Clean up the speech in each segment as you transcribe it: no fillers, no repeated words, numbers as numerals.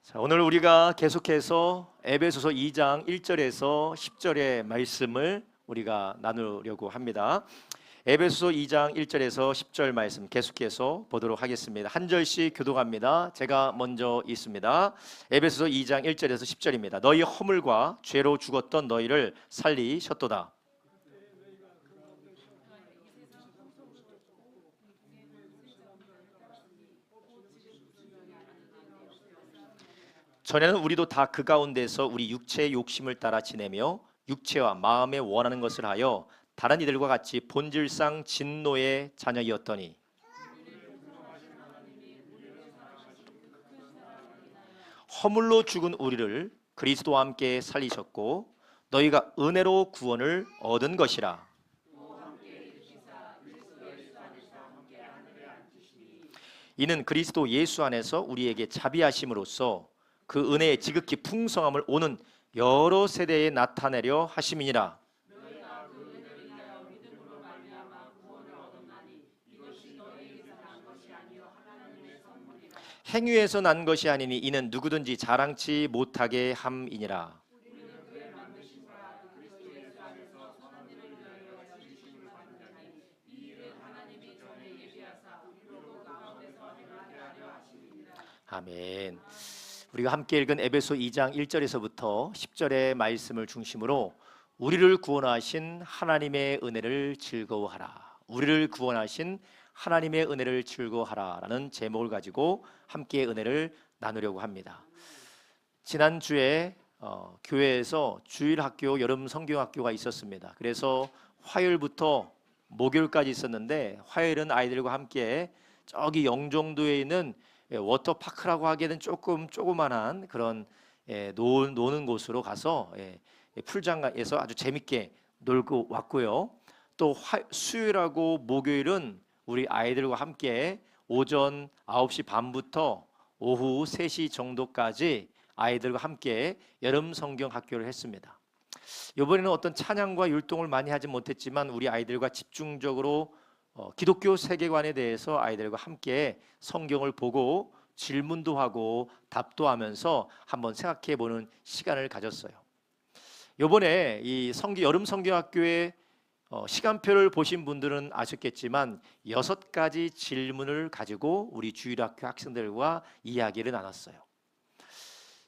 자, 오늘 우리가 계속해서 에베소서 2장 1절에서 10절의 말씀을 우리가 나누려고 합니다. 에베소서 2장 1절에서 10절 말씀 계속해서 보도록 하겠습니다. 한 절씩 교독합니다. 제가 먼저 읽습니다. 에베소서 2장 1절에서 10절입니다. 너희 허물과 죄로 죽었던 너희를 살리셨도다. 전에는 우리도 다 그 가운데서 우리 육체의 욕심을 따라 지내며 육체와 마음에 원하는 것을 하여 다른 이들과 같이 본질상 진노의 자녀이었더니 허물로 죽은 우리를 그리스도와 함께 살리셨고 너희가 은혜로 구원을 얻은 것이라. 이는 그리스도 예수 안에서 우리에게 자비하심으로써 그 은혜의 지극히 풍성함을 오는 여러 세대에 나타내려 하심이니라. 행위에서 난 것이 아니니 이는 누구든지 자랑치 못하게 함이니라. 아멘. 우리가 함께 읽은 에베소 2장 1절에서부터 10절의 말씀을 중심으로 우리를 구원하신 하나님의 은혜를 즐거워하라. 우리를 구원하신 하나님의 은혜를 즐거워하라라는 제목을 가지고 함께 은혜를 나누려고 합니다. 지난주에 교회에서 주일학교 여름 성경학교가 있었습니다. 그래서 화요일부터 목요일까지 있었는데 화요일은 아이들과 함께 저기 영종도에 있는 워터파크라고 하기에는 조그만한 그런 노는 곳으로 가서 풀장에서 아주 재밌게 놀고 왔고요. 또 수요일하고 목요일은 우리 아이들과 함께 오전 9시 반부터 오후 3시 정도까지 아이들과 함께 여름 성경 학교를 했습니다. 이번에는 어떤 찬양과 율동을 많이 하지 못했지만 우리 아이들과 집중적으로 기독교 세계관에 대해서 아이들과 함께 성경을 보고 질문도 하고 답도 하면서 한번 생각해 보는 시간을 가졌어요. 이번에 이 여름 성경학교의 시간표를 보신 분들은 아셨겠지만 6가지 질문을 가지고 우리 주일학교 학생들과 이야기를 나눴어요.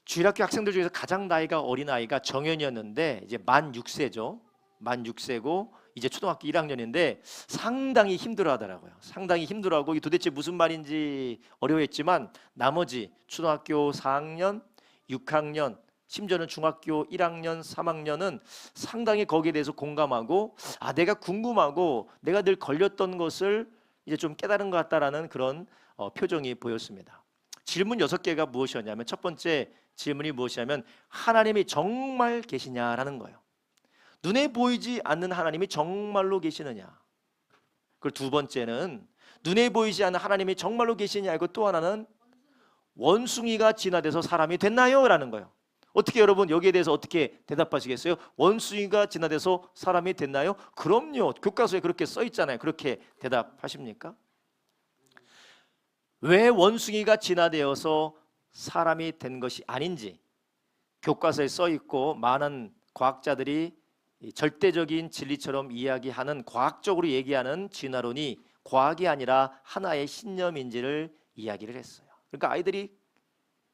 주일학교 학생들 중에서 가장 나이가 어린 아이가 정현이었는데 이제 만 6세죠. 만 6세고 이제 초등학교 1학년인데 상당히 힘들어하더라고요. 상당히 힘들어하고 이게 도대체 무슨 말인지 어려워했지만 나머지 초등학교 4학년, 6학년, 심지어는 중학교 1학년, 3학년은 상당히 거기에 대해서 공감하고 내가 궁금하고 내가 늘 걸렸던 것을 이제 좀 깨달은 것 같다라는 그런 표정이 보였습니다. 질문 6개가 무엇이었냐면 첫 번째 질문이 무엇이냐면 하나님이 정말 계시냐라는 거예요. 눈에 보이지 않는 하나님이 정말로 계시느냐. 그리고 두 번째는 눈에 보이지 않는 하나님이 정말로 계시냐고 또 하나는 원숭이가 진화돼서 사람이 됐나요? 라는 거예요. 어떻게 여러분 여기에 대해서 어떻게 대답하시겠어요? 원숭이가 진화돼서 사람이 됐나요? 그럼요. 교과서에 그렇게 써 있잖아요. 그렇게 대답하십니까? 왜 원숭이가 진화되어서 사람이 된 것이 아닌지 교과서에 써 있고 많은 과학자들이 절대적인 진리처럼 이야기하는 과학적으로 얘기하는 진화론이 과학이 아니라 하나의 신념인지를 이야기를 했어요. 그러니까 아이들이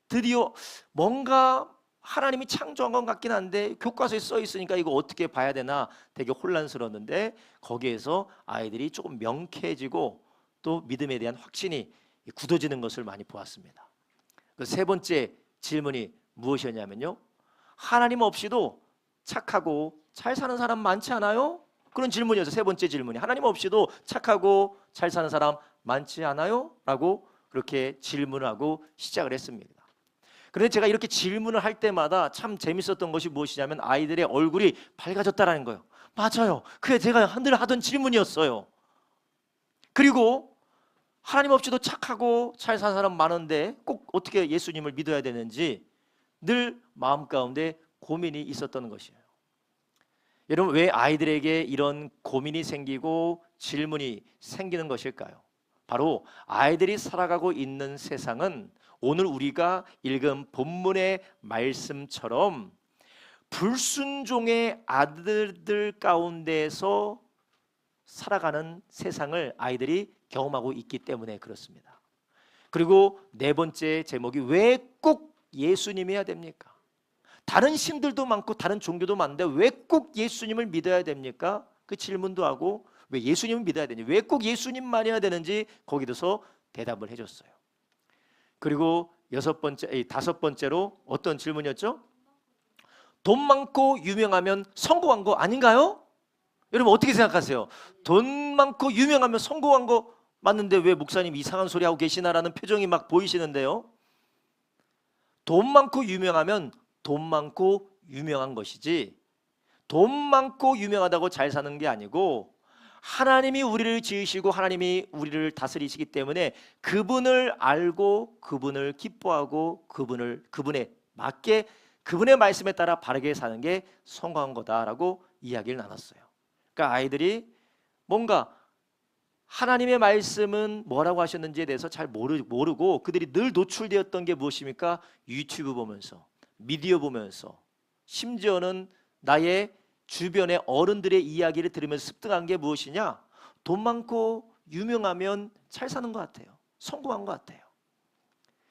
드디어 뭔가 하나님이 창조한 것 같긴 한데 교과서에 써 있으니까 이거 어떻게 봐야 되나 되게 혼란스러웠는데 거기에서 아이들이 조금 명쾌해지고 또 믿음에 대한 확신이 굳어지는 것을 많이 보았습니다. 그 세 번째 질문이 무엇이었냐면요. 하나님 없이도 착하고 잘 사는 사람 많지 않아요? 그런 질문이었어요. 세 번째 질문이 하나님 없이도 착하고 잘 사는 사람 많지 않아요? 라고 그렇게 질문을 하고 시작을 했습니다. 그런데 제가 이렇게 질문을 할 때마다 참 재밌었던 것이 무엇이냐면 아이들의 얼굴이 밝아졌다는 거예요. 맞아요. 그게 제가 늘 하던 질문이었어요. 그리고 하나님 없이도 착하고 잘 사는 사람 많은데 꼭 어떻게 예수님을 믿어야 되는지 늘 마음 가운데 고민이 있었던 것이에요. 여러분 왜 아이들에게 이런 고민이 생기고 질문이 생기는 것일까요? 바로 아이들이 살아가고 있는 세상은 오늘 우리가 읽은 본문의 말씀처럼 불순종의 아들들 가운데서 살아가는 세상을 아이들이 경험하고 있기 때문에 그렇습니다. 그리고 네 번째 제목이 왜 꼭 예수님이 해야 됩니까? 다른 신들도 많고 다른 종교도 많은데 왜 꼭 예수님을 믿어야 됩니까? 그 질문도 하고 왜 예수님을 믿어야 되는지, 왜 꼭 예수님만 해야 되는지 거기서 대답을 해줬어요. 그리고 다섯 번째로 어떤 질문이었죠? 돈 많고 유명하면 성공한 거 아닌가요? 여러분 어떻게 생각하세요? 돈 많고 유명하면 성공한 거 맞는데 왜 목사님 이상한 소리 하고 계시나라는 표정이 막 보이시는데요. 돈 많고 유명하면 돈 많고 유명한 것이지 돈 많고 유명하다고 잘 사는 게 아니고 하나님이 우리를 지으시고 하나님이 우리를 다스리시기 때문에 그분을 알고 그분을 기뻐하고 그분에 맞게 그분의 말씀에 따라 바르게 사는 게 성공한 거다라고 이야기를 나눴어요. 그러니까 아이들이 뭔가 하나님의 말씀은 뭐라고 하셨는지에 대해서 잘 모르고 그들이 늘 노출되었던 게 무엇입니까? 유튜브 보면서, 미디어 보면서, 심지어는 나의 주변의 어른들의 이야기를 들으면서 습득한 게 무엇이냐? 돈 많고 유명하면 잘 사는 것 같아요. 성공한 것 같아요.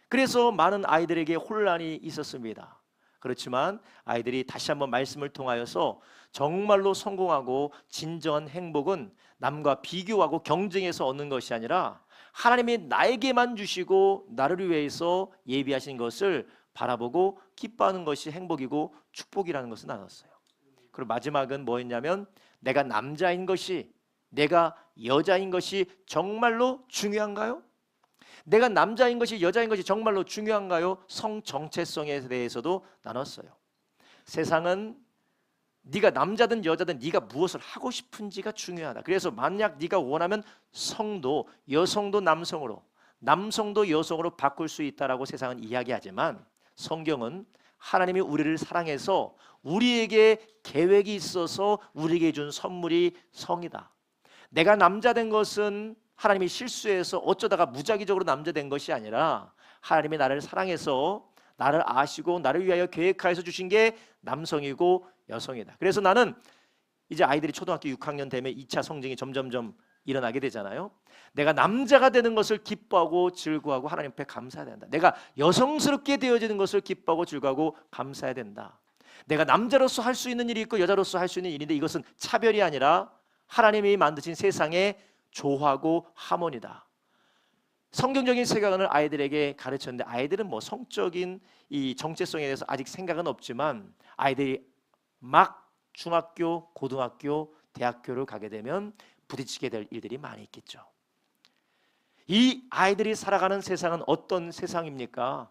그래서 많은 아이들에게 혼란이 있었습니다. 그렇지만 아이들이 다시 한번 말씀을 통하여서 정말로 성공하고 진정한 행복은 남과 비교하고 경쟁해서 얻는 것이 아니라 하나님이 나에게만 주시고 나를 위해서 예비하신 것을 바라보고 기뻐하는 것이 행복이고 축복이라는 것을 나눴어요. 그리고 마지막은 뭐였냐면 내가 남자인 것이, 내가 여자인 것이 정말로 중요한가요? 내가 남자인 것이 여자인 것이 정말로 중요한가요? 성 정체성에 대해서도 나눴어요. 세상은 네가 남자든 여자든 네가 무엇을 하고 싶은지가 중요하다. 그래서 만약 네가 원하면 성도, 여성도 남성으로, 남성도 여성으로 바꿀 수 있다라고 세상은 이야기하지만 성경은 하나님이 우리를 사랑해서 우리에게 계획이 있어서 우리에게 준 선물이 성이다. 내가 남자 된 것은 하나님이 실수해서 어쩌다가 무작위적으로 남자 된 것이 아니라 하나님이 나를 사랑해서 나를 아시고 나를 위하여 계획하여서 주신 게 남성이고 여성이다. 그래서 나는 이제 아이들이 초등학교 6학년 되면 2차 성징이 점점점 일어나게 되잖아요. 내가 남자가 되는 것을 기뻐하고 즐거워하고 하나님 앞에 감사해야 된다. 내가 여성스럽게 되어지는 것을 기뻐하고 즐거워하고 감사해야 된다. 내가 남자로서 할 수 있는 일이 있고 여자로서 할 수 있는 일인데 이것은 차별이 아니라 하나님이 만드신 세상의 조화고 하모니다. 성경적인 세계관을 아이들에게 가르쳤는데 아이들은 뭐 성적인 이 정체성에 대해서 아직 생각은 없지만 아이들이 막 중학교, 고등학교, 대학교를 가게 되면 부딪히게 될 일들이 많이 있겠죠. 이 아이들이 살아가는 세상은 어떤 세상입니까?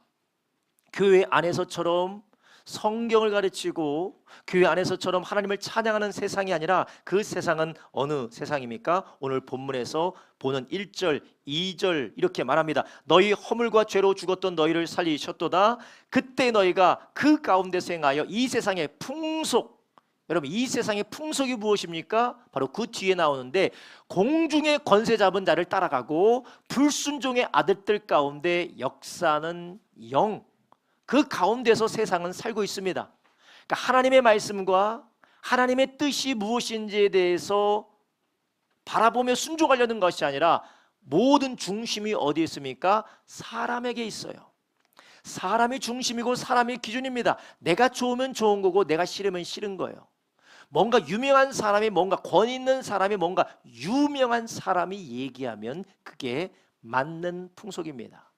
교회 안에서처럼 성경을 가르치고 교회 안에서처럼 하나님을 찬양하는 세상이 아니라 그 세상은 어느 세상입니까? 오늘 본문에서 보는 1절, 2절 이렇게 말합니다. 너희 허물과 죄로 죽었던 너희를 살리셨도다. 그때 너희가 그 가운데서 행하여 이 세상의 풍속, 여러분 이 세상의 풍속이 무엇입니까? 바로 그 뒤에 나오는데 공중의 권세 잡은 자를 따라가고 불순종의 아들들 가운데 역사는 영, 그 가운데서 세상은 살고 있습니다. 그러니까 하나님의 말씀과 하나님의 뜻이 무엇인지에 대해서 바라보며 순종하려는 것이 아니라 모든 중심이 어디에 있습니까? 사람에게 있어요. 사람이 중심이고 사람이 기준입니다. 내가 좋으면 좋은 거고 내가 싫으면 싫은 거예요. 뭔가 유명한 사람이, 뭔가 권위 있는 사람이, 뭔가 유명한 사람이 얘기하면 그게 맞는 풍속입니다.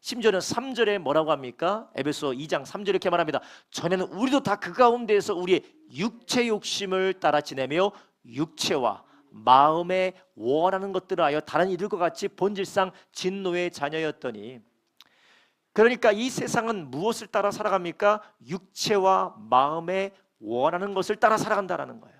심지어는 3절에 뭐라고 합니까? 에베소 2장 3절 이렇게 말합니다. 전에는 우리도 다 그 가운데에서 우리의 육체 욕심을 따라 지내며 육체와 마음에 원하는 것들을 하여 다른 이들과 같이 본질상 진노의 자녀였더니, 그러니까 이 세상은 무엇을 따라 살아갑니까? 육체와 마음에 원하는 것을 따라 살아간다는 거예요.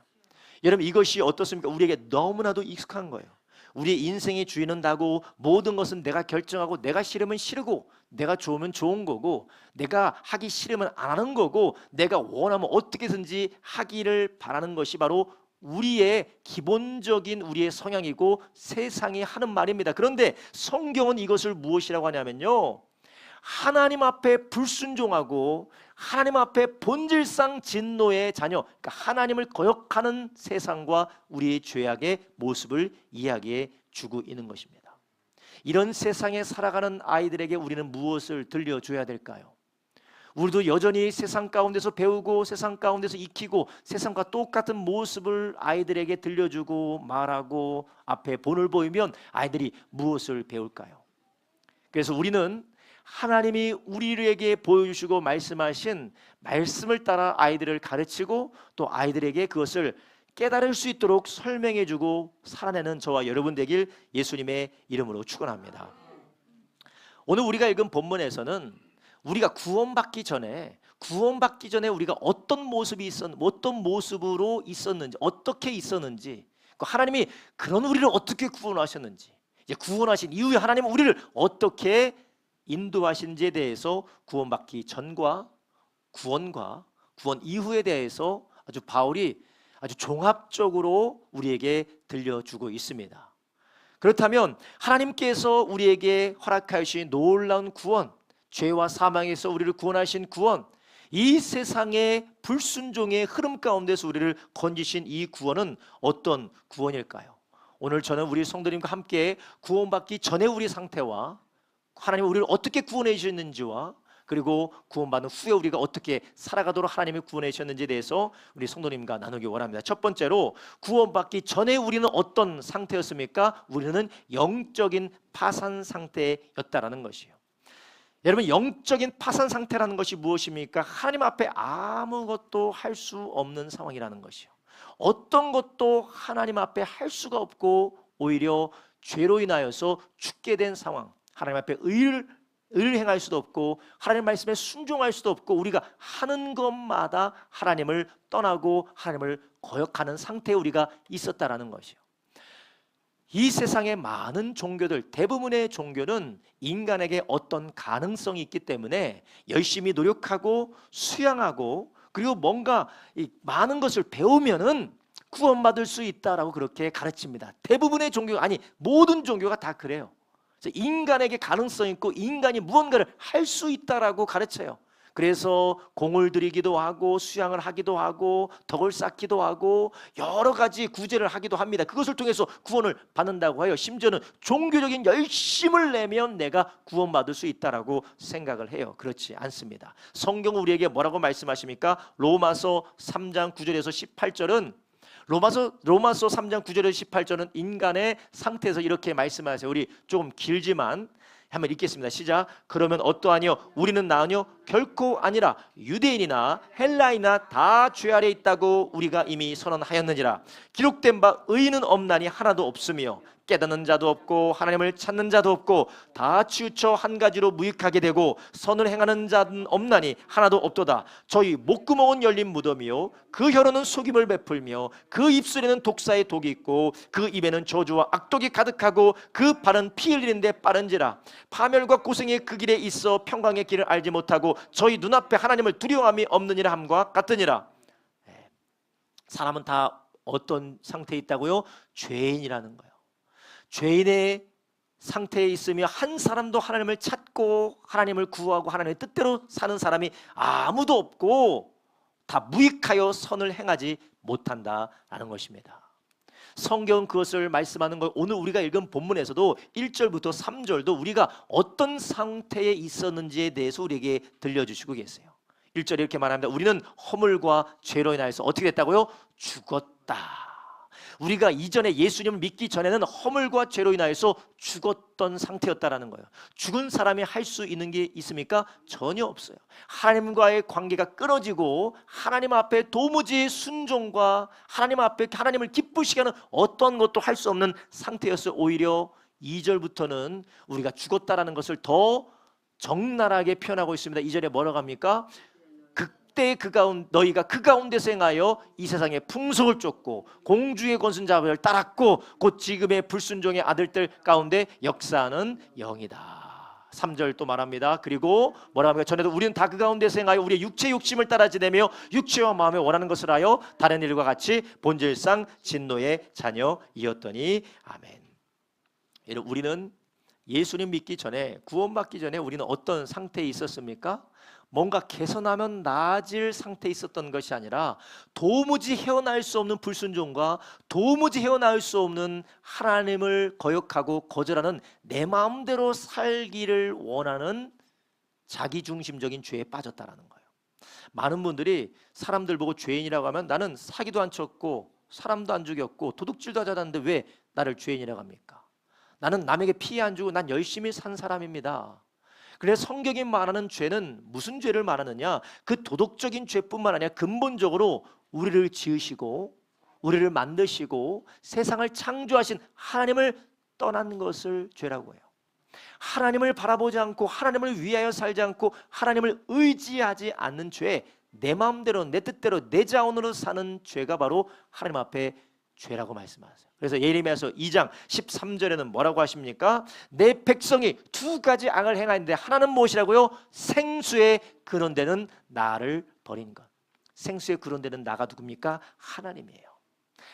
여러분 이것이 어떻습니까? 우리에게 너무나도 익숙한 거예요. 우리의 인생의 주인은 나고 모든 것은 내가 결정하고 내가 싫으면 싫고 내가 좋으면 좋은 거고 내가 하기 싫으면 안 하는 거고 내가 원하면 어떻게든지 하기를 바라는 것이 바로 우리의 기본적인 우리의 성향이고 세상이 하는 말입니다. 그런데 성경은 이것을 무엇이라고 하냐면요, 하나님 앞에 불순종하고 하나님 앞에 본질상 진노의 자녀, 그러니까 하나님을 거역하는 세상과 우리의 죄악의 모습을 이야기해 주고 있는 것입니다. 이런 세상에 살아가는 아이들에게 우리는 무엇을 들려줘야 될까요? 우리도 여전히 세상 가운데서 배우고 세상 가운데서 익히고 세상과 똑같은 모습을 아이들에게 들려주고 말하고 앞에 본을 보이면 아이들이 무엇을 배울까요? 그래서 우리는 하나님이 우리에게 보여주시고 말씀하신 말씀을 따라 아이들을 가르치고 또 아이들에게 그것을 깨달을 수 있도록 설명해주고 살아내는 저와 여러분 되길 예수님의 이름으로 축원합니다. 오늘 우리가 읽은 본문에서는 우리가 구원받기 전에 우리가 어떤 모습으로 있었는지, 어떻게 있었는지, 하나님이 그런 우리를 어떻게 구원하셨는지, 이제 구원하신 이후에 하나님은 우리를 어떻게 인도하신지에 대해서 구원받기 전과 구원 이후에 대해서 바울이 아주 종합적으로 우리에게 들려주고 있습니다. 그렇다면 하나님께서 우리에게 허락하신 놀라운 구원, 죄와 사망에서 우리를 구원하신 구원, 이 세상의 불순종의 흐름 가운데서 우리를 건지신 이 구원은 어떤 구원일까요? 오늘 저는 우리 성도님과 함께 구원받기 전에 우리 상태와 하나님이 우리를 어떻게 구원해 주셨는지와 그리고 구원받은 후에 우리가 어떻게 살아가도록 하나님이 구원해 주셨는지에 대해서 우리 성도님과 나누기 원합니다. 첫 번째로, 구원받기 전에 우리는 어떤 상태였습니까? 우리는 영적인 파산 상태였다라는 것이에요. 여러분, 영적인 파산 상태라는 것이 무엇입니까? 하나님 앞에 아무것도 할 수 없는 상황이라는 것이요, 어떤 것도 하나님 앞에 할 수가 없고 오히려 죄로 인하여서 죽게 된 상황, 하나님 앞에 의를 행할 수도 없고 하나님 말씀에 순종할 수도 없고 우리가 하는 것마다 하나님을 떠나고 하나님을 거역하는 상태에 우리가 있었다라는 것이요. 이 세상의 많은 종교들, 대부분의 종교는 인간에게 어떤 가능성이 있기 때문에 열심히 노력하고 수양하고 그리고 뭔가 많은 것을 배우면은 구원받을 수 있다라고 그렇게 가르칩니다. 대부분의 종교, 아니 모든 종교가 다 그래요. 인간에게 가능성이 있고 인간이 무언가를 할 수 있다라고 가르쳐요. 그래서 공을 들이기도 하고 수양을 하기도 하고 덕을 쌓기도 하고 여러 가지 구제를 하기도 합니다. 그것을 통해서 구원을 받는다고 해요. 심지어는 종교적인 열심을 내면 내가 구원받을 수 있다라고 생각을 해요. 그렇지 않습니다. 성경은 우리에게 뭐라고 말씀하십니까? 로마서 3장 9절에서 18절은 로마서 3장 9절에서 18절은 인간의 상태에서 이렇게 말씀하세요. 우리 조금 길지만 한번 읽겠습니다. 시작. 그러면 어떠하뇨? 우리는 나으뇨? 결코 아니라 유대인이나 헬라인이나 다 죄 아래 있다고 우리가 이미 선언하였느니라. 기록된 바 의인은 없나니 하나도 없으며 깨닫는 자도 없고 하나님을 찾는 자도 없고 다 치우쳐 한 가지로 무익하게 되고 선을 행하는 자는 없나니 하나도 없도다. 저희 목구멍은 열린 무덤이요 그 혀로는 속임을 베풀며 그 입술에는 독사의 독이 있고 그 입에는 저주와 악독이 가득하고 그 발은 피 흘리는데 빠른지라. 파멸과 고생이 그 길에 있어 평강의 길을 알지 못하고 저희 눈앞에 하나님을 두려움이 없느니라 함과 같으니라. 사람은 다 어떤 상태에 있다고요? 죄인이라는 거예요. 죄인의 상태에 있으며 한 사람도 하나님을 찾고 하나님을 구하고 하나님의 뜻대로 사는 사람이 아무도 없고 다 무익하여 선을 행하지 못한다라는 것입니다. 성경은 그것을 말씀하는 걸 오늘 우리가 읽은 본문에서도 1절부터 3절도 우리가 어떤 상태에 있었는지에 대해서 우리에게 들려주시고 계세요. 1절에 이렇게 말합니다. 우리는 허물과 죄로 인하여서 어떻게 됐다고요? 죽었다. 우리가 이전에 예수님을 믿기 전에는 허물과 죄로 인하여서 죽었던 상태였다라는 거예요. 죽은 사람이 할 수 있는 게 있습니까? 전혀 없어요. 하나님과의 관계가 끊어지고 하나님 앞에 도무지 순종과 하나님 앞에 하나님을 기쁘시게 하는 어떤 것도 할 수 없는 상태였어요. 오히려 2절부터는 우리가 죽었다라는 것을 더 적나라하게 표현하고 있습니다. 2절에 뭐라고 합니까? 그때 너희가 그 가운데서 행하여 이 세상의 풍속을 쫓고 공주의 권순 자를 따랐고 곧 지금의 불순종의 아들들 가운데 역사하는 영이다. 3절 또 말합니다. 그리고 뭐라 합니까? 전에도 우리는 다 그 가운데서 행하여 우리의 육체 욕심을 따라 지내며 육체와 마음에 원하는 것을 하여 다른 일과 같이 본질상 진노의 자녀이었더니 아멘. 여러분, 우리는 예수님 믿기 전에, 구원받기 전에 우리는 어떤 상태에 있었습니까? 뭔가 개선하면 나아질 상태에 있었던 것이 아니라 도무지 헤어나올 수 없는 불순종과 도무지 헤어나올 수 없는 하나님을 거역하고 거절하는 내 마음대로 살기를 원하는 자기중심적인 죄에 빠졌다라는 거예요. 많은 분들이 사람들 보고 죄인이라고 하면 나는 사기도 안 쳤고 사람도 안 죽였고 도둑질도 하지 않았는데 왜 나를 죄인이라고 합니까? 나는 남에게 피해 안 주고 난 열심히 산 사람입니다. 그래서 성경이 말하는 죄는 무슨 죄를 말하느냐? 그 도덕적인 죄뿐만 아니라 근본적으로 우리를 지으시고 우리를 만드시고 세상을 창조하신 하나님을 떠난 것을 죄라고 해요. 하나님을 바라보지 않고 하나님을 위하여 살지 않고 하나님을 의지하지 않는 죄, 내 마음대로 내 뜻대로 내 자원으로 사는 죄가 바로 하나님 앞에 죄라고 말씀하세요. 그래서 예레미야서 2장 13절에는 뭐라고 하십니까? 내 백성이 두 가지 악을 행하는데 하나는 무엇이라고요? 생수의 근원되는 나를 버린 것. 생수의 근원되는 나가 누굽니까? 하나님이에요.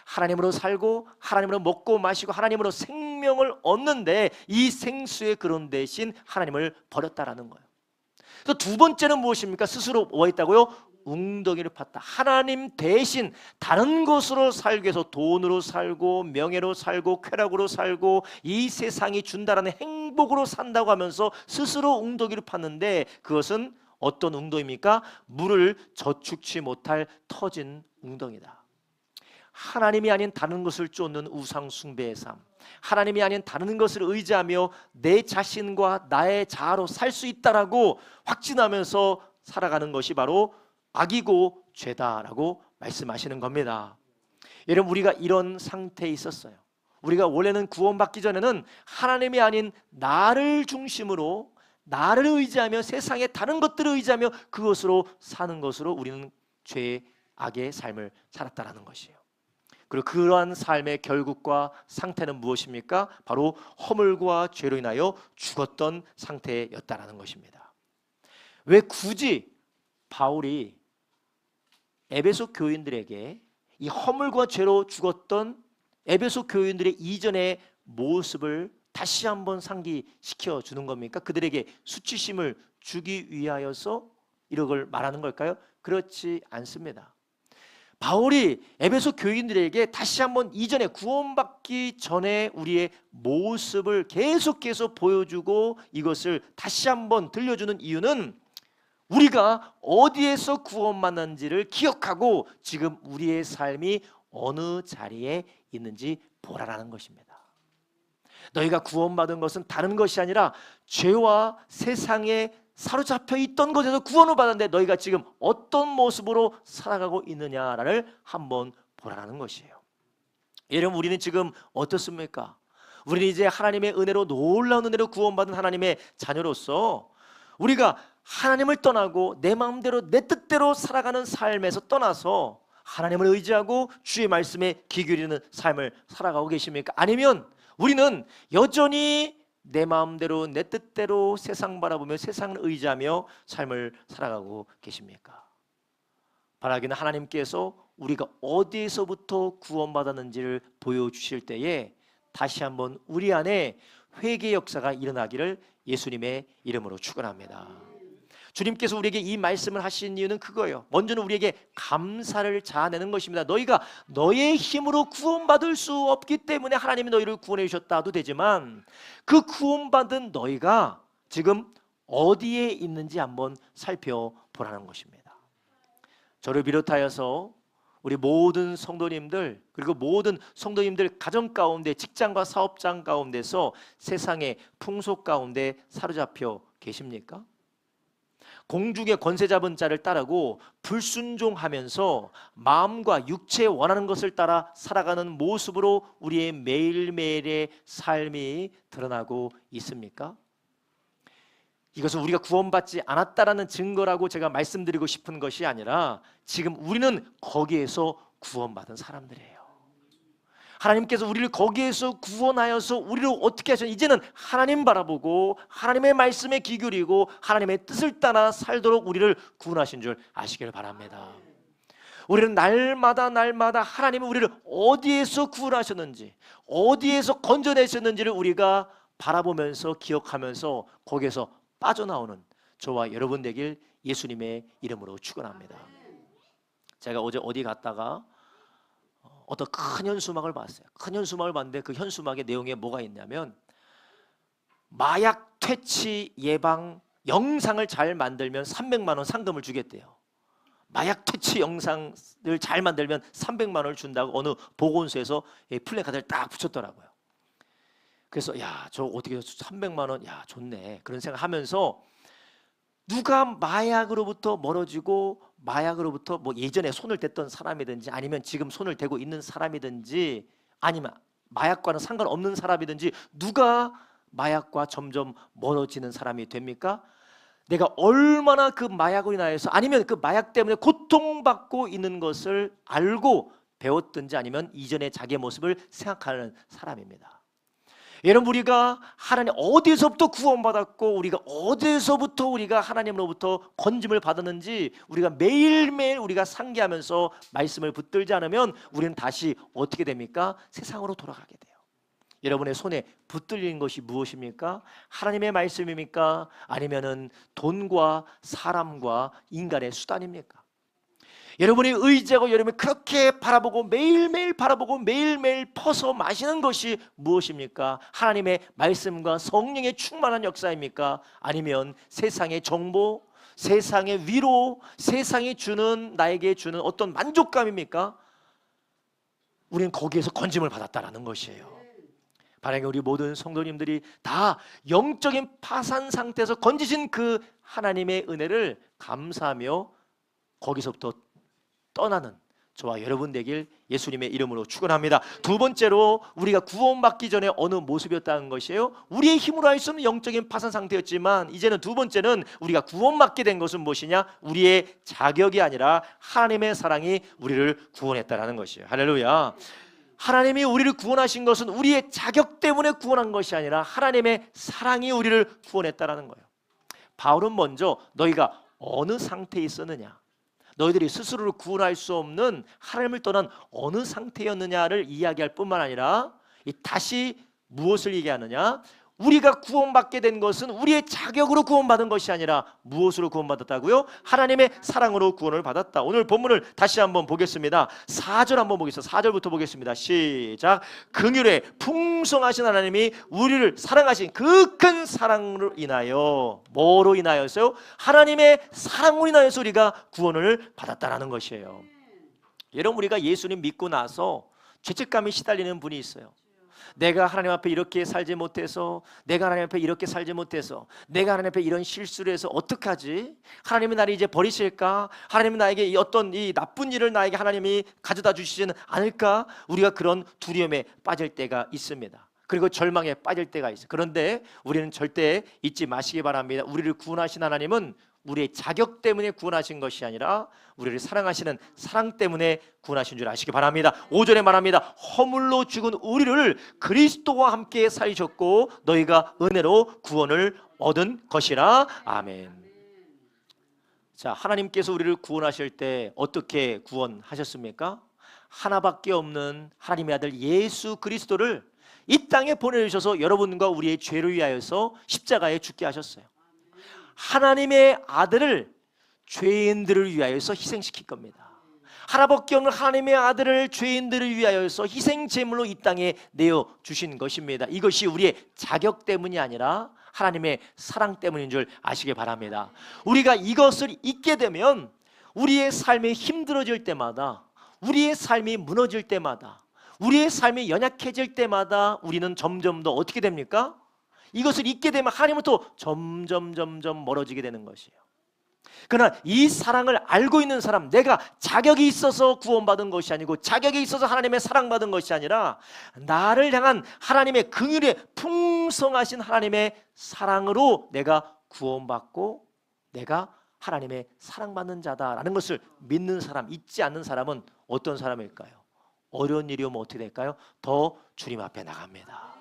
하나님으로 살고 하나님으로 먹고 마시고 하나님으로 생명을 얻는데 이 생수의 근원 대신 하나님을 버렸다라는 거예요. 그래서 두 번째는 무엇입니까? 스스로 뭐 했다고요? 웅덩이를 팠다. 하나님 대신 다른 것으로 살기 위해서 돈으로 살고 명예로 살고 쾌락으로 살고 이 세상이 준다라는 행복으로 산다고 하면서 스스로 웅덩이를 팠는데 그것은 어떤 웅덩이입니까? 물을 저축치 못할 터진 웅덩이다. 하나님이 아닌 다른 것을 쫓는 우상 숭배의 삶, 하나님이 아닌 다른 것을 의지하며 내 자신과 나의 자아로 살 수 있다라고 확신하면서 살아가는 것이 바로 악이고 죄다라고 말씀하시는 겁니다. 여러분, 우리가 이런 상태에 있었어요. 우리가 원래는 구원받기 전에는 하나님이 아닌 나를 중심으로 나를 의지하며 세상의 다른 것들을 의지하며 그것으로 사는 것으로 우리는 죄의 악의 삶을 살았다라는 것이에요. 그리고 그러한 삶의 결국과 상태는 무엇입니까? 바로 허물과 죄로 인하여 죽었던 상태였다라는 것입니다. 왜 굳이 바울이 에베소 교인들에게 이 허물과 죄로 죽었던 에베소 교인들의 이전의 모습을 다시 한번 상기시켜 주는 겁니까? 그들에게 수치심을 주기 위하여서 이런 걸 말하는 걸까요? 그렇지 않습니다. 바울이 에베소 교인들에게 다시 한번 이전에 구원받기 전에 우리의 모습을 계속해서 보여주고 이것을 다시 한번 들려주는 이유는 우리가 어디에서 구원받는지를 기억하고 지금 우리의 삶이 어느 자리에 있는지 보라라는 것입니다. 너희가 구원받은 것은 다른 것이 아니라 죄와 세상에 사로잡혀 있던 것에서 구원을 받았는데 너희가 지금 어떤 모습으로 살아가고 있느냐를 한번 보라는 것이에요. 여러분, 우리는 지금 어떻습니까? 우리는 이제 하나님의 은혜로 놀라운 은혜로 구원받은 하나님의 자녀로서 우리가 하나님을 떠나고 내 마음대로 내 뜻대로 살아가는 삶에서 떠나서 하나님을 의지하고 주의 말씀에 귀 기울이는 삶을 살아가고 계십니까? 아니면 우리는 여전히 내 마음대로 내 뜻대로 세상 바라보며 세상을 의지하며 삶을 살아가고 계십니까? 바라기는 하나님께서 우리가 어디에서부터 구원받았는지를 보여주실 때에 다시 한번 우리 안에 회개 역사가 일어나기를 예수님의 이름으로 축원합니다. 주님께서 우리에게 이 말씀을 하신 이유는 그거예요. 먼저는 우리에게 감사를 자아내는 것입니다. 너희가 너의 힘으로 구원받을 수 없기 때문에 하나님이 너희를 구원해 주셨다도 되지만 그 구원받은 너희가 지금 어디에 있는지 한번 살펴보라는 것입니다. 저를 비롯하여서 우리 모든 성도님들 그리고 모든 성도님들 가정 가운데 직장과 사업장 가운데서 세상의 풍속 가운데 사로잡혀 계십니까? 공중의 권세 잡은 자를 따르고 불순종하면서 마음과 육체에 원하는 것을 따라 살아가는 모습으로 우리의 매일매일의 삶이 드러나고 있습니까? 이것은 우리가 구원받지 않았다라는 증거라고 제가 말씀드리고 싶은 것이 아니라 지금 우리는 거기에서 구원받은 사람들이에요. 하나님께서 우리를 거기에서 구원하여서 우리를 어떻게 하셨는지 이제는 하나님 바라보고 하나님의 말씀에 귀 기울이고 하나님의 뜻을 따라 살도록 우리를 구원하신 줄 아시길 바랍니다. 우리는 날마다 하나님은 우리를 어디에서 구원하셨는지, 어디에서 건져내셨는지를 우리가 바라보면서 기억하면서 거기에서 빠져나오는 저와 여러분 되길 예수님의 이름으로 축원합니다. 제가 어제 어디 갔다가 어떤 큰 현수막을 봤어요. 큰 현수막을 봤는데 그 현수막의 내용에 뭐가 있냐면 마약 퇴치 예방 영상을 잘 만들면 300만 원 상금을 주겠대요. 마약 퇴치 영상을 잘 만들면 300만 원을 준다고 어느 보건소에서 플래카드를 딱 붙였더라고요. 그래서 야, 저 어떻게 300만 원, 야 좋네 그런 생각하면서 누가 마약으로부터 멀어지고 마약으로부터 뭐 예전에 손을 댔던 사람이든지 아니면 지금 손을 대고 있는 사람이든지 아니면 마약과는 상관없는 사람이든지 누가 마약과 점점 멀어지는 사람이 됩니까? 내가 얼마나 그 마약으로 인하여서 아니면 그 마약 때문에 고통받고 있는 것을 알고 배웠든지 아니면 이전의 자기의 모습을 생각하는 사람입니다. 여러분 우리가 하나님 어디서부터 구원받았고 우리가 어디서부터 우리가 하나님으로부터 건짐을 받았는지 우리가 매일매일 우리가 상기하면서 말씀을 붙들지 않으면 우리는 다시 어떻게 됩니까? 세상으로 돌아가게 돼요. 여러분의 손에 붙들린 것이 무엇입니까? 하나님의 말씀입니까? 아니면은 돈과 사람과 인간의 수단입니까? 여러분의 의지하고 여러분이 그렇게 바라보고 매일매일 바라보고 매일매일 퍼서 마시는 것이 무엇입니까? 하나님의 말씀과 성령의 충만한 역사입니까? 아니면 세상의 정보, 세상의 위로, 세상이 주는 나에게 주는 어떤 만족감입니까? 우리는 거기에서 건짐을 받았다라는 것이에요. 바라게 우리 모든 성도님들이 다 영적인 파산 상태에서 건지신 그 하나님의 은혜를 감사하며 거기서부터 떠나는 저와 여러분 되길 예수님의 이름으로 축원합니다. 두 번째로 우리가 구원받기 전에 어느 모습이었다는 것이에요. 우리의 힘으로 할 수 없는 영적인 파산 상태였지만 이제는 두 번째는 우리가 구원받게 된 것은 무엇이냐? 우리의 자격이 아니라 하나님의 사랑이 우리를 구원했다라는 것이에요. 할렐루야. 하나님이 우리를 구원하신 것은 우리의 자격 때문에 구원한 것이 아니라 하나님의 사랑이 우리를 구원했다라는 거예요. 바울은 먼저 너희가 어느 상태에 있었느냐, 너희들이 스스로를 구원할 수 없는 하나님을 떠난 어느 상태였느냐를 이야기할 뿐만 아니라 다시 무엇을 얘기하느냐? 우리가 구원받게 된 것은 우리의 자격으로 구원받은 것이 아니라 무엇으로 구원받았다고요? 하나님의 사랑으로 구원을 받았다. 오늘 본문을 다시 한번 보겠습니다. 4절 한번 보겠습니다. 4절부터 보겠습니다. 시작. 긍휼에 풍성하신 하나님이 우리를 사랑하신 그 큰 사랑으로 인하여 뭐로 인하여서요? 하나님의 사랑으로 인하여서 우리가 구원을 받았다라는 것이에요. 여러분 우리가 예수님 믿고 나서 죄책감이 시달리는 분이 있어요. 내가 하나님 앞에 이렇게 살지 못해서, 내가 하나님 앞에 이렇게 살지 못해서, 내가 하나님 앞에 이런 실수를 해서 어떡하지? 하나님이 나를 이제 버리실까? 하나님이 나에게 어떤 이 나쁜 일을 나에게 하나님이 가져다 주시지는 않을까? 우리가 그런 두려움에 빠질 때가 있습니다. 그리고 절망에 빠질 때가 있어요. 그런데 우리는 절대 잊지 마시기 바랍니다. 우리를 구원하신 하나님은 우리의 자격 때문에 구원하신 것이 아니라 우리를 사랑하시는 사랑 때문에 구원하신 줄 아시기 바랍니다. 5절에 말합니다. 허물로 죽은 우리를 그리스도와 함께 살리셨고 너희가 은혜로 구원을 얻은 것이라. 아멘. 자, 하나님께서 우리를 구원하실 때 어떻게 구원하셨습니까? 하나밖에 없는 하나님의 아들 예수 그리스도를 이 땅에 보내주셔서 여러분과 우리의 죄를 위하여서 십자가에 죽게 하셨어요. 하나님의 아들을 죄인들을 위하여서 희생시킬 겁니다. 하나밖에 없는 하나님의 아들을 죄인들을 위하여서 희생제물로 이 땅에 내어주신 것입니다. 이것이 우리의 자격 때문이 아니라 하나님의 사랑 때문인 줄 아시기 바랍니다. 우리가 이것을 잊게 되면 우리의 삶이 힘들어질 때마다, 우리의 삶이 무너질 때마다, 우리의 삶이 연약해질 때마다 우리는 점점 더 어떻게 됩니까? 이것을 잊게 되면 하나님부터 점점 멀어지게 되는 것이에요. 그러나 이 사랑을 알고 있는 사람, 내가 자격이 있어서 구원받은 것이 아니고 자격이 있어서 하나님의 사랑받은 것이 아니라 나를 향한 하나님의 긍휼의 풍성하신 하나님의 사랑으로 내가 구원받고 내가 하나님의 사랑받는 자다라는 것을 믿는 사람, 잊지 않는 사람은 어떤 사람일까요? 어려운 일이 오면 어떻게 될까요? 더 주님 앞에 나갑니다.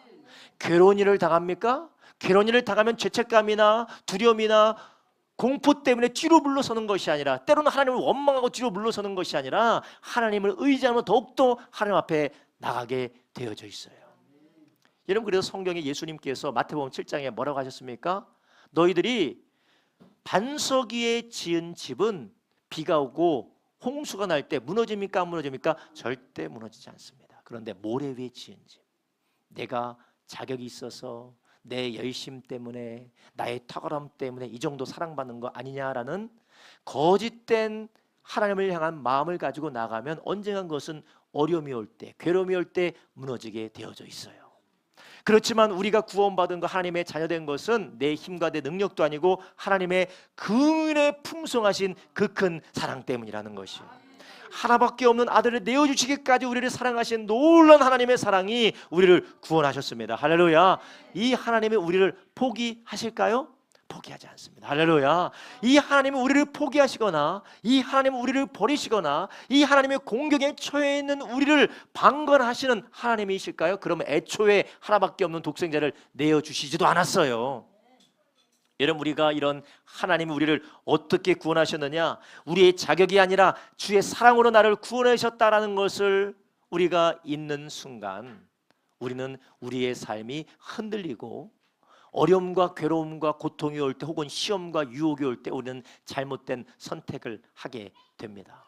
괴로운 일을 당합니까? 괴로운 일을 당하면 죄책감이나 두려움이나 공포 때문에 뒤로 물러서는 것이 아니라, 때로는 하나님을 원망하고 뒤로 물러서는 것이 아니라 하나님을 의지하면 더욱더 하나님 앞에 나가게 되어져 있어요. 여러분, 그래서 성경에 예수님께서 마태복음 7장에 뭐라고 하셨습니까? 너희들이 반석 위에 지은 집은 비가 오고 홍수가 날 때 무너집니까? 안 무너집니까? 절대 무너지지 않습니다. 그런데 모래 위에 지은 집, 내가 자격이 있어서 내 열심 때문에, 나의 탁월함 때문에 이 정도 사랑받는 거 아니냐라는 거짓된 하나님을 향한 마음을 가지고 나가면 언젠간 그것은 어려움이 올 때, 괴로움이 올 때 무너지게 되어져 있어요. 그렇지만 우리가 구원받은 것, 하나님의 자녀된 것은 내 힘과 내 능력도 아니고 하나님의 그은혜 풍성하신 그 큰 사랑 때문이라는 것이에요. 하나밖에 없는 아들을 내어주시기까지 우리를 사랑하신 놀라운 하나님의 사랑이 우리를 구원하셨습니다. 할렐루야. 이 하나님이 우리를 포기하실까요? 포기하지 않습니다. 할렐루야. 이 하나님이 우리를 포기하시거나, 이 하나님이 우리를 버리시거나, 이 하나님의 공격에 처해 있는 우리를 방관하시는 하나님이실까요? 그러면 애초에 하나밖에 없는 독생자를 내어주시지도 않았어요. 여러분, 우리가 이런 하나님이 우리를 어떻게 구원하셨느냐, 우리의 자격이 아니라 주의 사랑으로 나를 구원하셨다라는 것을 우리가 잊는 순간 우리는 우리의 삶이 흔들리고, 어려움과 괴로움과 고통이 올 때, 혹은 시험과 유혹이 올 때 우리는 잘못된 선택을 하게 됩니다.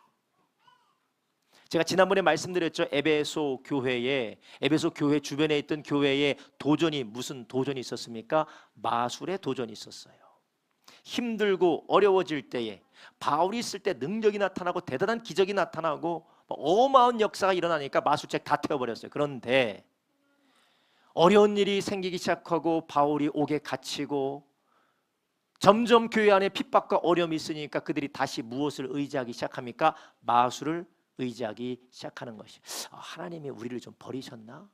제가 지난번에 말씀드렸죠. 에베소 교회 주변에 있던 교회에 도전이, 무슨 도전이 있었습니까? 마술의 도전이 있었어요. 힘들고 어려워질 때에 바울이 있을 때 능력이 나타나고 대단한 기적이 나타나고 어마어마한 역사가 일어나니까 마술책 다 태워버렸어요. 그런데 어려운 일이 생기기 시작하고 바울이 옥에 갇히고 점점 교회 안에 핍박과 어려움이 있으니까 그들이 다시 무엇을 의지하기 시작합니까? 마술을 의지하기 시작하는 것이, 하나님이 우리를 좀 버리셨나?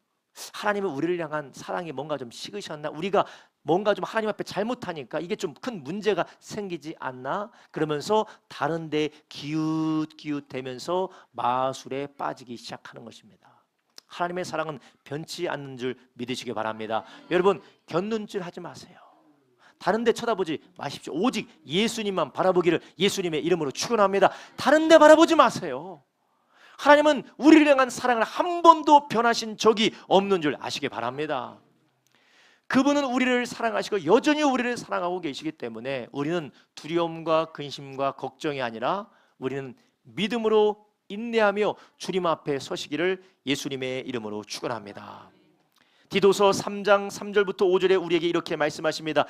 하나님이 우리를 향한 사랑이 뭔가 좀 식으셨나? 우리가 뭔가 좀 하나님 앞에 잘못하니까 이게 좀 큰 문제가 생기지 않나? 그러면서 다른 데 기웃기웃대면서 마술에 빠지기 시작하는 것입니다. 하나님의 사랑은 변치 않는 줄 믿으시기 바랍니다. 여러분, 곁눈질 하지 마세요. 다른 데 쳐다보지 마십시오. 오직 예수님만 바라보기를 예수님의 이름으로 축원합니다. 다른 데 바라보지 마세요. 하나님은 우리를 향한 사랑을 한 번도 변하신 적이 없는 줄 아시기 바랍니다. 그분은 우리를 사랑하시고 여전히 우리를 사랑하고 계시기 때문에 우리는 두려움과 근심과 걱정이 아니라 우리는 믿음으로 인내하며 주님 앞에 서시기를 예수님의 이름으로 축원합니다. 디도서 3장 3절부터 5절에 우리에게 이렇게 말씀하십니다.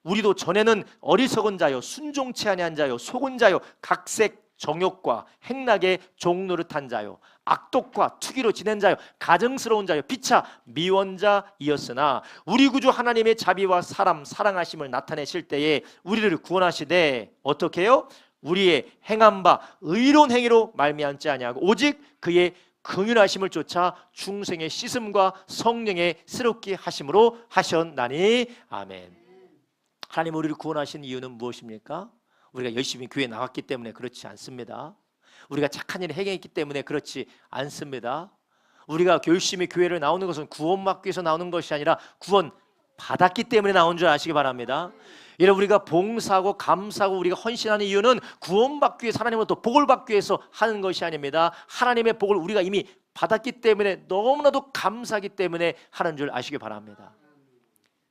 우리도 전에는 어리석은 자요, 순종치 아니한 자요, 속은 자요, 각색 정욕과 행락의 종노릇한 자요, 악독과 투기로 지낸 자요, 가증스러운 자요, 피차 미원자이었으나 우리 구주 하나님의 자비와 사랑하심을 나타내실 때에 우리를 구원하시되 어떻게 해요? 우리의 행한 바 의로운 행위로 말미암지 아니하고 오직 그의 긍휼하심을 쫓아 중생의 씻음과 성령의 새롭게 하심으로 하셨나니. 아멘. 하나님 우리를 구원하신 이유는 무엇입니까? 우리가 열심히 교회 나왔기 때문에 그렇지 않습니다. 우리가 착한 일을 행했기 때문에 그렇지 않습니다. 우리가 열심히 교회를 나오는 것은 구원받기 위해서 나오는 것이 아니라 구원 받았기 때문에 나온 줄 아시기 바랍니다. 여러분, 우리가 봉사하고 감사하고 우리가 헌신하는 이유는 구원받기 위해서, 하나님으로부터 복을 받기 위해서 하는 것이 아닙니다. 하나님의 복을 우리가 이미 받았기 때문에 너무나도 감사하기 때문에 하는 줄 아시기 바랍니다.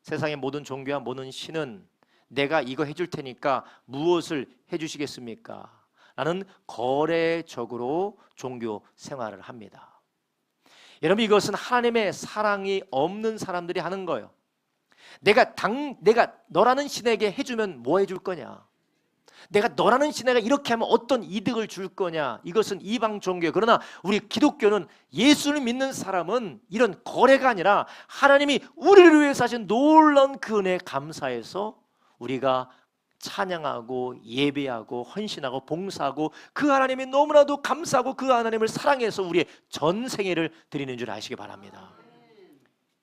세상의 모든 종교와 모든 신은 내가 이거 해줄 테니까 무엇을 해주시겠습니까? 라는 거래적으로 종교 생활을 합니다. 여러분, 이것은 하나님의 사랑이 없는 사람들이 하는 거예요. 내가 너라는 신에게 해주면 뭐 해줄 거냐? 내가 너라는 신에게 이렇게 하면 어떤 이득을 줄 거냐? 이것은 이방 종교예요. 그러나 우리 기독교는, 예수를 믿는 사람은 이런 거래가 아니라 하나님이 우리를 위해서 하신 놀라운 그 은혜에 감사해서 우리가 찬양하고 예배하고 헌신하고 봉사하고 그 하나님이 너무나도 감사하고 그 하나님을 사랑해서 우리의 전생애를 드리는 줄 아시기 바랍니다.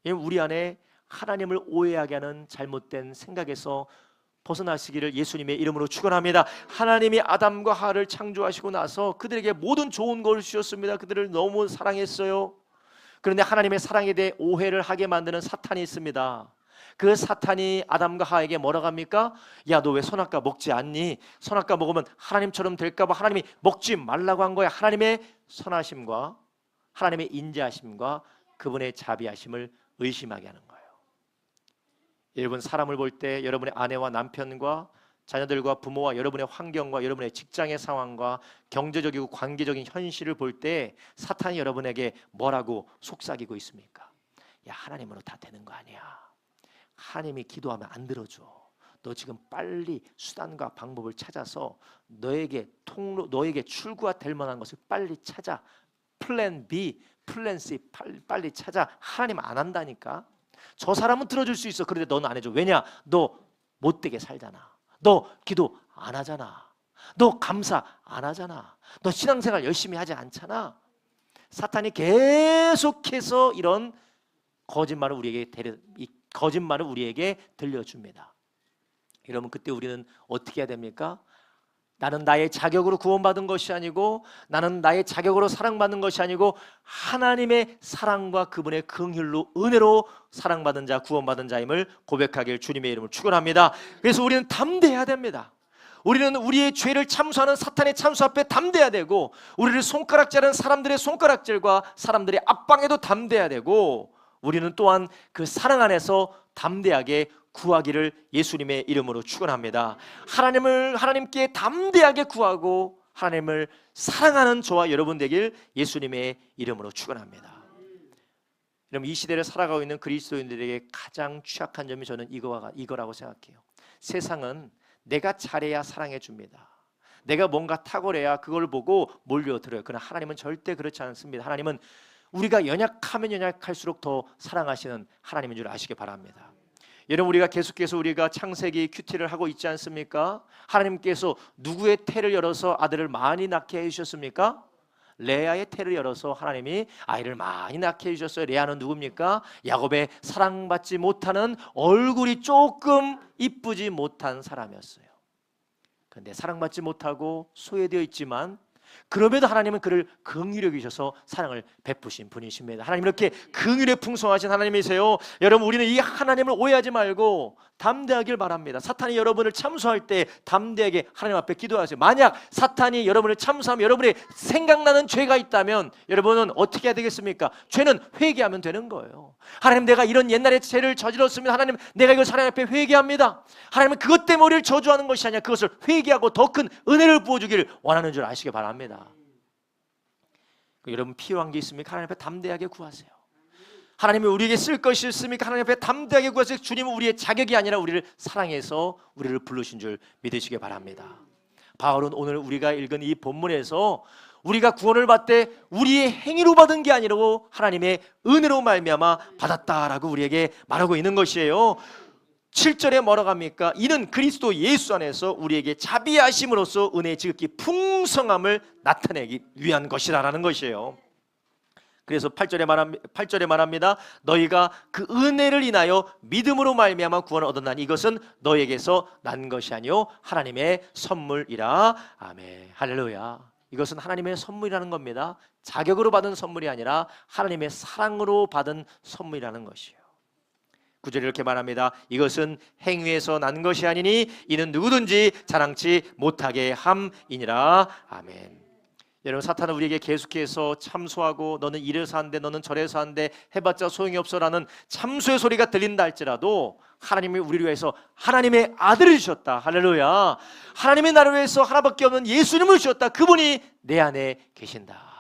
우리 안에 하나님을 오해하게 하는 잘못된 생각에서 벗어나시기를 예수님의 이름으로 축원합니다. 하나님이 아담과 하와를 창조하시고 나서 그들에게 모든 좋은 걸 주셨습니다. 그들을 너무 사랑했어요. 그런데 하나님의 사랑에 대해 오해를 하게 만드는 사탄이 있습니다. 그 사탄이 아담과 하와에게 뭐라고 합니까? 야, 너 왜 선악과 먹지 않니? 선악과 먹으면 하나님처럼 될까 봐 하나님이 먹지 말라고 한 거야. 하나님의 선하심과 하나님의 인자하심과 그분의 자비하심을 의심하게 하는 거예요. 여러분, 사람을 볼 때 여러분의 아내와 남편과 자녀들과 부모와 여러분의 환경과 여러분의 직장의 상황과 경제적이고 관계적인 현실을 볼 때 사탄이 여러분에게 뭐라고 속삭이고 있습니까? 야, 하나님으로 다 되는 거 아니야. 하나님이 기도하면 안 들어줘. 너 지금 빨리 수단과 방법을 찾아서 너에게 출구가 될 만한 것을 빨리 찾아. 플랜 B, 플랜 C 빨리 찾아. 하나님 안 한다니까. 저 사람은 들어줄 수 있어. 그런데 너는 안 해줘. 왜냐? 너 못되게 살잖아. 너 기도 안 하잖아. 너 감사 안 하잖아. 너 신앙생활 열심히 하지 않잖아. 사탄이 계속해서 이런 거짓말을 우리에게 들려줍니다. 여러분, 그때 우리는 어떻게 해야 됩니까? 나는 나의 자격으로 구원받은 것이 아니고, 나는 나의 자격으로 사랑받는 것이 아니고, 하나님의 사랑과 그분의 긍휼로 은혜로 사랑받은 자, 구원받은 자임을 고백하길 주님의 이름으로 축원합니다. 그래서 우리는 담대해야 됩니다. 우리는 우리의 죄를 참수하는 사탄의 참수 앞에 담대해야 되고, 우리를 손가락질하는 사람들의 손가락질과 사람들의 압방에도 담대해야 되고, 우리는 또한 그 사랑 안에서 담대하게 구하기를 예수님의 이름으로 축원합니다. 하나님께 담대하게 구하고 하나님을 사랑하는 저와 여러분 되길 예수님의 이름으로 축원합니다. 여러분, 이 시대를 살아가고 있는 그리스도인들에게 가장 취약한 점이 저는 이거라고 생각해요. 세상은 내가 잘해야 사랑해 줍니다. 내가 뭔가 탁월해야 그걸 보고 몰려들어요. 그러나 하나님은 절대 그렇지 않습니다. 하나님은 우리가 연약하면 연약할수록 더 사랑하시는 하나님인 줄 아시기 바랍니다. 여러분, 우리가 계속해서 우리가 창세기 큐티를 하고 있지 않습니까? 하나님께서 누구의 태를 열어서 아들을 많이 낳게 해주셨습니까? 레아의 태를 열어서 하나님이 아이를 많이 낳게 해주셨어요. 레아는 누굽니까? 야곱의 사랑받지 못하는, 얼굴이 조금 이쁘지 못한 사람이었어요. 그런데 사랑받지 못하고 소외되어 있지만 그럼에도 하나님은 그를 긍휼히 여기셔서 사랑을 베푸신 분이십니다. 하나님, 이렇게 긍휼에 풍성하신 하나님이세요. 여러분, 우리는 이 하나님을 오해하지 말고 담대하길 바랍니다. 사탄이 여러분을 참수할 때 담대하게 하나님 앞에 기도하세요. 만약 사탄이 여러분을 참수하면 여러분의 생각나는 죄가 있다면 여러분은 어떻게 해야 되겠습니까? 죄는 회개하면 되는 거예요. 하나님, 내가 이런 옛날에 죄를 저질렀습니다. 하나님, 내가 이걸 하나님 앞에 회개합니다. 하나님은 그것 때문에 우리를 저주하는 것이 아니라 그것을 회개하고 더 큰 은혜를 부어주기를 원하는 줄 아시기 바랍니다. 여러분, 필요한 게 있습니까? 하나님 앞에 담대하게 구하세요. 하나님이 우리에게 쓸 것이 있습니까? 하나님 앞에 담대하게 구하세요. 주님은 우리의 자격이 아니라 우리를 사랑해서 우리를 부르신 줄 믿으시기 바랍니다. 바울은 오늘 우리가 읽은 이 본문에서 우리가 구원을 받되 우리의 행위로 받은 게 아니고 하나님의 은혜로 말미암아 받았다라고 우리에게 말하고 있는 것이에요. 7절에 뭐라고 합니까? 이는 그리스도 예수 안에서 우리에게 자비하심으로써 은혜의 지극히 풍성함을 나타내기 위한 것이라는 것이에요. 그래서 8절에 말합니다. 너희가 그 은혜를 인하여 믿음으로 말미암아 구원을 얻었나니 이것은 너희에게서 난 것이 아니요 하나님의 선물이라. 아멘. 할렐루야. 이것은 하나님의 선물이라는 겁니다. 자격으로 받은 선물이 아니라 하나님의 사랑으로 받은 선물이라는 것이에요. 9절에 이렇게 말합니다. 이것은 행위에서 난 것이 아니니 이는 누구든지 자랑치 못하게 함이니라. 아멘. 여러분, 사탄은 우리에게 계속해서 참소하고 너는 이래서 한대, 너는 저래서 한대, 해봤자 소용이 없어라는 참소의 소리가 들린다 할지라도 하나님이 우리를 위해서 하나님의 아들을 주셨다. 할렐루야. 하나님의 나를 위해서 하나밖에 없는 예수님을 주셨다. 그분이 내 안에 계신다.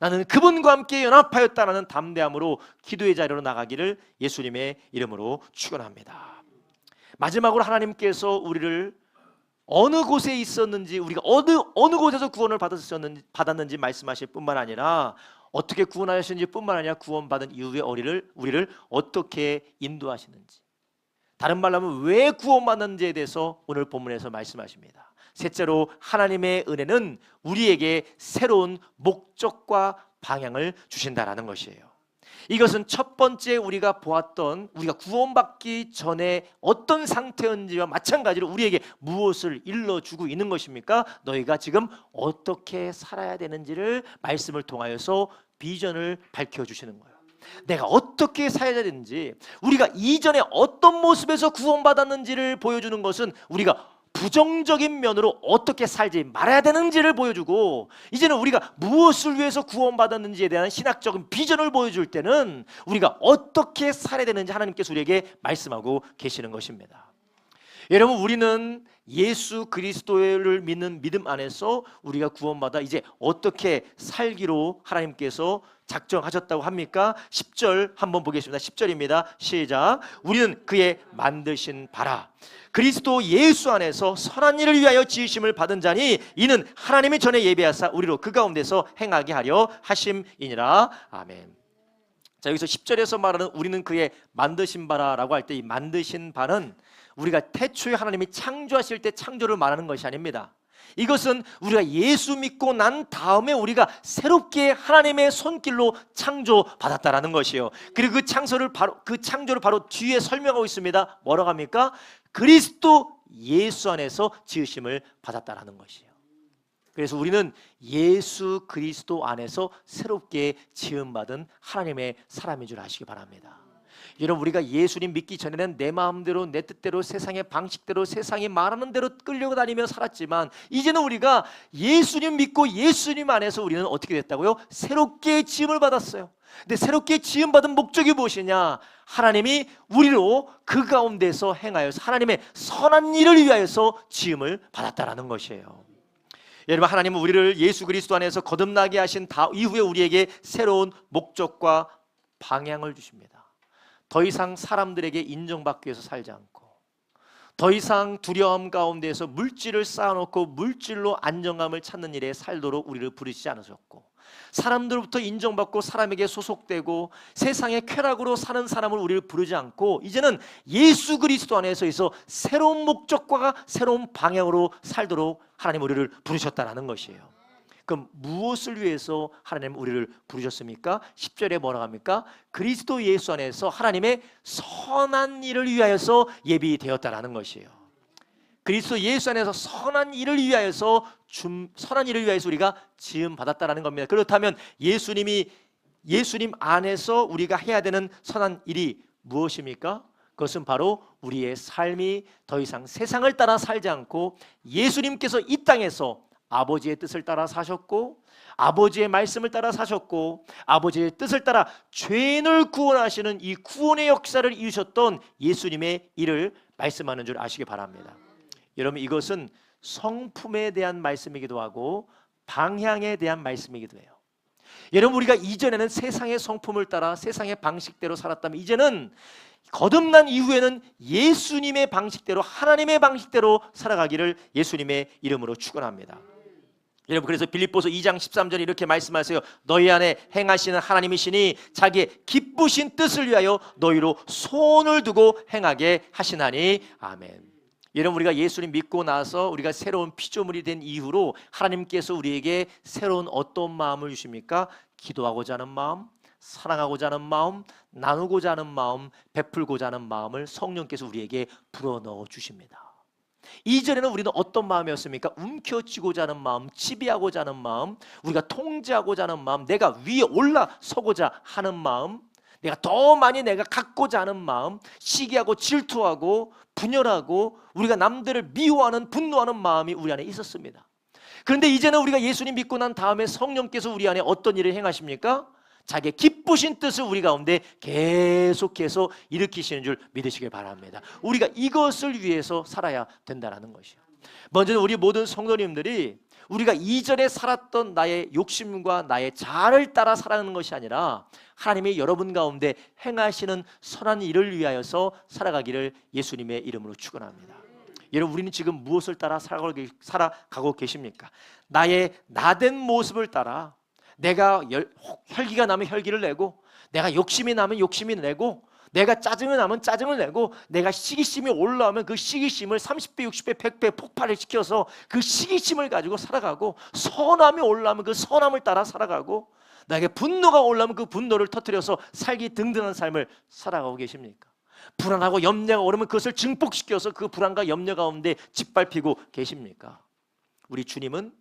나는 그분과 함께 연합하였다라는 담대함으로 기도의 자리로 나가기를 예수님의 이름으로 축원합니다. 마지막으로 하나님께서 우리를 어느 곳에 있었는지, 우리가 어느 곳에서 구원을 받았는지 말씀하실 뿐만 아니라 어떻게 구원하셨는지 뿐만 아니라 구원받은 이후에 우리를 어떻게 인도하시는지, 다른 말로 하면 왜 구원받는지에 대해서 오늘 본문에서 말씀하십니다. 셋째로, 하나님의 은혜는 우리에게 새로운 목적과 방향을 주신다라는 것이에요. 이것은 첫 번째 우리가 보았던, 우리가 구원받기 전에 어떤 상태였는지와 마찬가지로 우리에게 무엇을 일러주고 있는 것입니까? 너희가 지금 어떻게 살아야 되는지를 말씀을 통하여서 비전을 밝혀주시는 거예요. 내가 어떻게 살아야 되는지, 우리가 이전에 어떤 모습에서 구원받았는지를 보여주는 것은 우리가 부정적인 면으로 어떻게 살지 말아야 되는지를 보여주고, 이제는 우리가 무엇을 위해서 구원받았는지에 대한 신학적인 비전을 보여줄 때는 우리가 어떻게 살아야 되는지 하나님께서 우리에게 말씀하고 계시는 것입니다. 여러분, 우리는 예수 그리스도를 믿는 믿음 안에서 우리가 구원받아 이제 어떻게 살기로 하나님께서 작정하셨다고 합니까? 10절 한번 보겠습니다. 10절입니다. 시작. 우리는 그의 만드신 바라 그리스도 예수 안에서 선한 일을 위하여 지으심을 받은 자니 이는 하나님이 전에 예비하사 우리로 그 가운데서 행하게 하려 하심이니라. 아멘. 자, 여기서 10절에서 말하는 우리는 그의 만드신 바라라고 할 때 이 만드신 바는 우리가 태초에 하나님이 창조하실 때 창조를 말하는 것이 아닙니다. 이것은 우리가 예수 믿고 난 다음에 우리가 새롭게 하나님의 손길로 창조받았다라는 것이에요. 그리고 그 창조를 바로 뒤에 설명하고 있습니다. 뭐라고 합니까? 그리스도 예수 안에서 지으심을 받았다라는 것이에요. 그래서 우리는 예수 그리스도 안에서 새롭게 지음받은 하나님의 사람인 줄 아시기 바랍니다. 여러분, 우리가 예수님 믿기 전에는 내 마음대로 내 뜻대로 세상의 방식대로 세상이 말하는 대로 끌려고 다니며 살았지만, 이제는 우리가 예수님 믿고 예수님 안에서 우리는 어떻게 됐다고요? 새롭게 지음을 받았어요. 근데 새롭게 지음받은 목적이 무엇이냐? 하나님이 우리로 그 가운데서 행하여서 하나님의 선한 일을 위하여서 지음을 받았다라는 것이에요. 여러분, 하나님은 우리를 예수 그리스도 안에서 거듭나게 하신 이후에 우리에게 새로운 목적과 방향을 주십니다. 더 이상 사람들에게 인정받기 위해서 살지 않고, 더 이상 두려움 가운데서 물질을 쌓아놓고 물질로 안정감을 찾는 일에 살도록 우리를 부르시지 않으셨고, 사람들로부터 인정받고 사람에게 소속되고 세상의 쾌락으로 사는 사람을 우리를 부르지 않고, 이제는 예수 그리스도 안에서 있어 새로운 목적과 새로운 방향으로 살도록 하나님 우리를 부르셨다는 것이에요. 그럼 무엇을 위해서 하나님 우리를 부르셨습니까? 10절에 뭐라고 합니까? 그리스도 예수 안에서 하나님의 선한 일을 위하여서 예비되었다라는 것이에요. 그리스도 예수 안에서 선한 일을 위하여서 우리가 지음 받았다라는 겁니다. 그렇다면 예수님 안에서 우리가 해야 되는 선한 일이 무엇입니까? 그것은 바로 우리의 삶이 더 이상 세상을 따라 살지 않고 예수님께서 이 땅에서 아버지의 뜻을 따라 사셨고, 아버지의 말씀을 따라 사셨고, 아버지의 뜻을 따라 죄인을 구원하시는 이 구원의 역사를 이루셨던 예수님의 일을 말씀하는 줄 아시기 바랍니다. 여러분, 이것은 성품에 대한 말씀이기도 하고 방향에 대한 말씀이기도 해요. 여러분, 우리가 이전에는 세상의 성품을 따라 세상의 방식대로 살았다면, 이제는 거듭난 이후에는 예수님의 방식대로, 하나님의 방식대로 살아가기를 예수님의 이름으로 축원합니다. 여러분, 그래서 빌립보서 2장 13절에 이렇게 말씀하세요. 너희 안에 행하시는 하나님이시니 자기의 기쁘신 뜻을 위하여 너희로 손을 두고 행하게 하시나니. 아멘. 여러분, 우리가 예수님 믿고 나서 우리가 새로운 피조물이 된 이후로 하나님께서 우리에게 새로운 어떤 마음을 주십니까? 기도하고자 하는 마음, 사랑하고자 하는 마음, 나누고자 하는 마음, 베풀고자 하는 마음을 성령께서 우리에게 불어넣어 주십니다. 이전에는 우리는 어떤 마음이었습니까? 움켜쥐고자 하는 마음, 지배하고자 하는 마음, 우리가 통제하고자 하는 마음, 내가 위에 올라서고자 하는 마음, 내가 더 많이 내가 갖고자 하는 마음, 시기하고 질투하고 분열하고 우리가 남들을 미워하는 분노하는 마음이 우리 안에 있었습니다. 그런데 이제는 우리가 예수님 믿고 난 다음에 성령께서 우리 안에 어떤 일을 행하십니까? 자기의 기쁘신 뜻을 우리 가운데 계속해서 일으키시는 줄 믿으시길 바랍니다. 우리가 이것을 위해서 살아야 된다는 것이에요. 먼저는 우리 모든 성도님들이 우리가 이전에 살았던 나의 욕심과 나의 자아를 따라 살아가는 것이 아니라 하나님이 여러분 가운데 행하시는 선한 일을 위하여서 살아가기를 예수님의 이름으로 축원합니다. 여러분, 우리는 지금 무엇을 따라 살아가고 계십니까? 나의 나된 모습을 따라, 내가 혈기가 나면 혈기를 내고, 내가 욕심이 나면 욕심이 내고, 내가 짜증이 나면 짜증을 내고, 내가 시기심이 올라오면 그 시기심을 30배, 60배, 100배 폭발을 시켜서 그 시기심을 가지고 살아가고, 선함이 올라오면 그 선함을 따라 살아가고, 나에게 분노가 올라오면 그 분노를 터뜨려서 살기 든든한 삶을 살아가고 계십니까? 불안하고 염려가 오르면 그것을 증폭시켜서 그 불안과 염려 가운데 짓밟히고 계십니까? 우리 주님은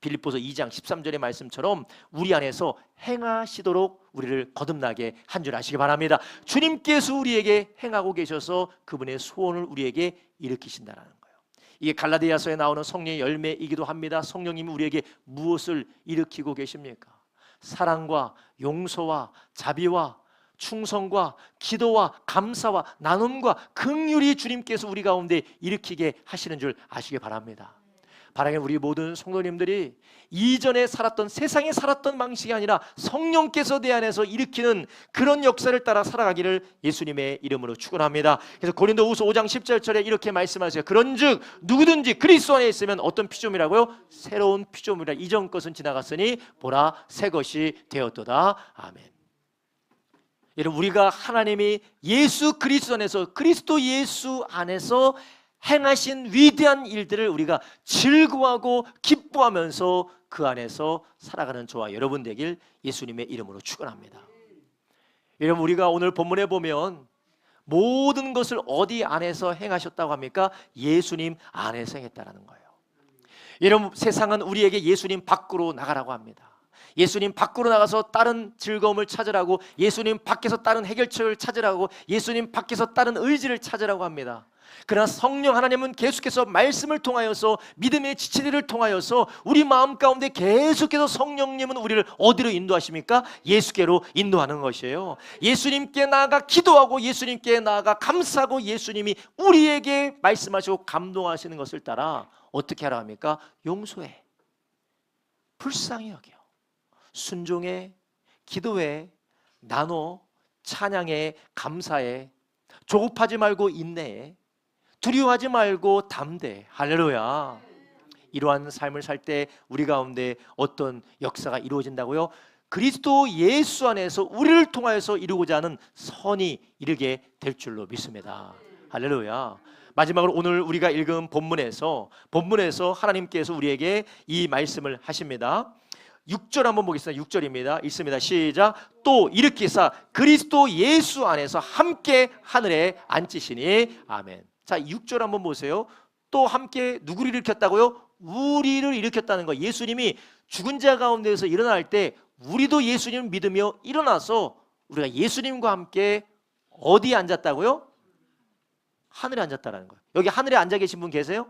빌립보서 2장 13절의 말씀처럼 우리 안에서 행하시도록 우리를 거듭나게 한 줄 아시기 바랍니다. 주님께서 우리에게 행하고 계셔서 그분의 소원을 우리에게 일으키신다는 거예요. 이게 갈라디아서에 나오는 성령의 열매이기도 합니다. 성령님이 우리에게 무엇을 일으키고 계십니까? 사랑과 용서와 자비와 충성과 기도와 감사와 나눔과 긍휼이 주님께서 우리 가운데 일으키게 하시는 줄 아시기 바랍니다. 바라기는 우리 모든 성도님들이 이전에 살았던, 세상에 살았던 방식이 아니라 성령께서 내 안에서 일으키는 그런 역사를 따라 살아가기를 예수님의 이름으로 축원합니다. 그래서 고린도후서 5장 10절에 이렇게 말씀하세요. 그런즉 누구든지 그리스도 안에 있으면 어떤 피조물이라고요? 새로운 피조물이라. 이전 것은 지나갔으니 보라 새 것이 되었도다. 아멘. 여러분, 우리가 하나님이 예수 그리스도 안에서, 그리스도 예수 안에서 행하신 위대한 일들을 우리가 즐거워하고 기뻐하면서 그 안에서 살아가는 저와 여러분 되길 예수님의 이름으로 축원합니다. 여러분, 우리가 오늘 본문에 보면 모든 것을 어디 안에서 행하셨다고 합니까? 예수님 안에서 행했다는 거예요. 여러분, 세상은 우리에게 예수님 밖으로 나가라고 합니다. 예수님 밖으로 나가서 다른 즐거움을 찾으라고, 예수님 밖에서 다른 해결책을 찾으라고, 예수님 밖에서 다른 의지를 찾으라고 합니다. 그러나 성령 하나님은 계속해서 말씀을 통하여서, 믿음의 지체들을 통하여서 우리 마음 가운데 계속해서 성령님은 우리를 어디로 인도하십니까? 예수께로 인도하는 것이에요. 예수님께 나아가 기도하고 예수님께 나아가 감사하고 예수님이 우리에게 말씀하시고 감동하시는 것을 따라 어떻게 하라 합니까? 용서해, 불쌍히 여겨, 순종해, 기도해, 나눠, 찬양해, 감사해, 조급하지 말고 인내해, 두려워하지 말고 담대. 할렐루야. 이러한 삶을 살 때 우리 가운데 어떤 역사가 이루어진다고요? 그리스도 예수 안에서 우리를 통하여서 이루고자 하는 선이 이르게 될 줄로 믿습니다. 할렐루야. 마지막으로 오늘 우리가 읽은 본문에서 하나님께서 우리에게 이 말씀을 하십니다. 6절 한번 보겠습니다. 6절입니다. 있습니다. 시작. 또 일으키사 그리스도 예수 안에서 함께 하늘에 앉히시니. 아멘. 자, 6절 한번 보세요. 또 함께 누구를 일으켰다고요? 우리를 일으켰다는 거. 예수님이 죽은 자 가운데서 일어날 때 우리도 예수님을 믿으며 일어나서 우리가 예수님과 함께 어디에 앉았다고요? 하늘에 앉았다는 거예요. 여기 하늘에 앉아 계신 분 계세요?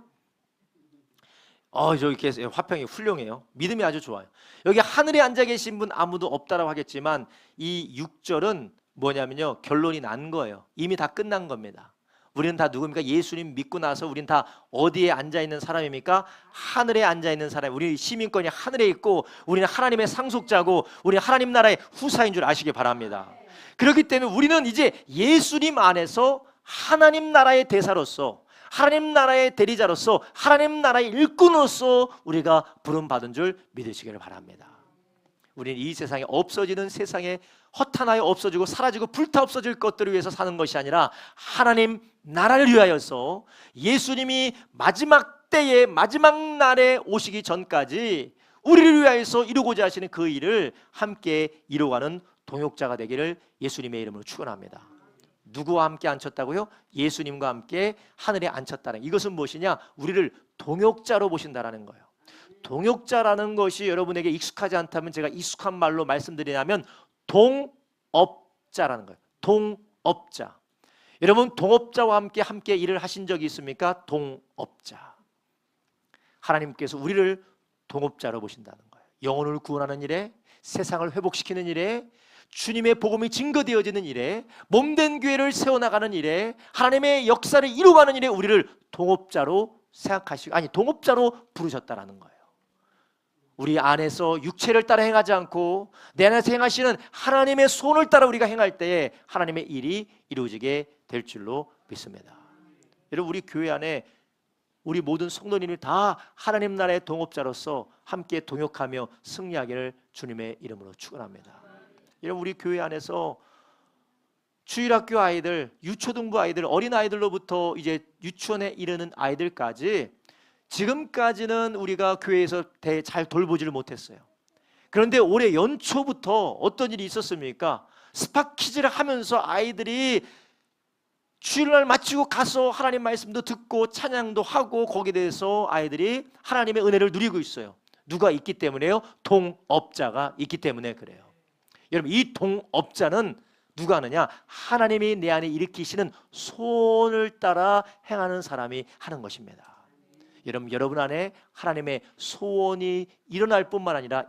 저기 계세요. 화평이 훌륭해요. 믿음이 아주 좋아요. 여기 하늘에 앉아 계신 분 아무도 없다라고 하겠지만 이 6절은 뭐냐면요, 결론이 난 거예요. 이미 다 끝난 겁니다. 우리는 다 누굽니까? 예수님 믿고 나서 우리는 다 어디에 앉아있는 사람입니까? 하늘에 앉아있는 사람. 우리 시민권이 하늘에 있고 우리는 하나님의 상속자고 우리는 하나님 나라의 후사인 줄 아시기 바랍니다. 그렇기 때문에 우리는 이제 예수님 안에서 하나님 나라의 대사로서, 하나님 나라의 대리자로서, 하나님 나라의 일꾼으로서 우리가 부름받은 줄 믿으시기를 바랍니다. 우리는 이 세상에 없어지는, 세상에 허탄하여 없어지고 사라지고 불타 없어질 것들을 위해서 사는 것이 아니라 하나님 나라를 위하여서 예수님이 마지막 때에 마지막 날에 오시기 전까지 우리를 위하여서 이루고자 하시는 그 일을 함께 이루어가는 동역자가 되기를 예수님의 이름으로 축원합니다. 누구와 함께 앉혔다고요? 예수님과 함께 하늘에 앉혔다는, 이것은 무엇이냐? 우리를 동역자로 보신다라는 거예요. 동역자라는 것이 여러분에게 익숙하지 않다면 제가 익숙한 말로 말씀드리냐면 동업자라는 거예요. 동업자. 여러분, 동업자와 함께 일을 하신 적이 있습니까? 동업자. 하나님께서 우리를 동업자로 보신다는 거예요. 영혼을 구원하는 일에, 세상을 회복시키는 일에, 주님의 복음이 증거되어지는 일에, 몸된 교회를 세워나가는 일에, 하나님의 역사를 이루어가는 일에 우리를 동업자로 생각하시고, 동업자로 부르셨다라는 거예요. 우리 안에서 육체를 따라 행하지 않고 내 안에서 행하시는 하나님의 손을 따라 우리가 행할 때에 하나님의 일이 이루어지게 될 줄로 믿습니다. 여러분, 우리 교회 안에 우리 모든 성도님이 다 하나님 나라의 동업자로서 함께 동역하며 승리하기를 주님의 이름으로 축원합니다. 여러분, 우리 교회 안에서 주일학교 아이들, 유초등부 아이들, 어린 아이들로부터 이제 유치원에 이르는 아이들까지 지금까지는 우리가 교회에서 잘 돌보지를 못했어요. 그런데 올해 연초부터 어떤 일이 있었습니까? 스파키즈를 하면서 아이들이 주일날 마치고 가서 하나님 말씀도 듣고 찬양도 하고 거기에 대해서 아이들이 하나님의 은혜를 누리고 있어요. 누가 있기 때문에요? 동업자가 있기 때문에 그래요. 여러분, 이 동업자는 누가 하느냐? 하나님이 내 안에 일으키시는 소원을 따라 행하는 사람이 하는 것입니다. 여러분 안에 하나님의 소원이 일어날 뿐만 아니라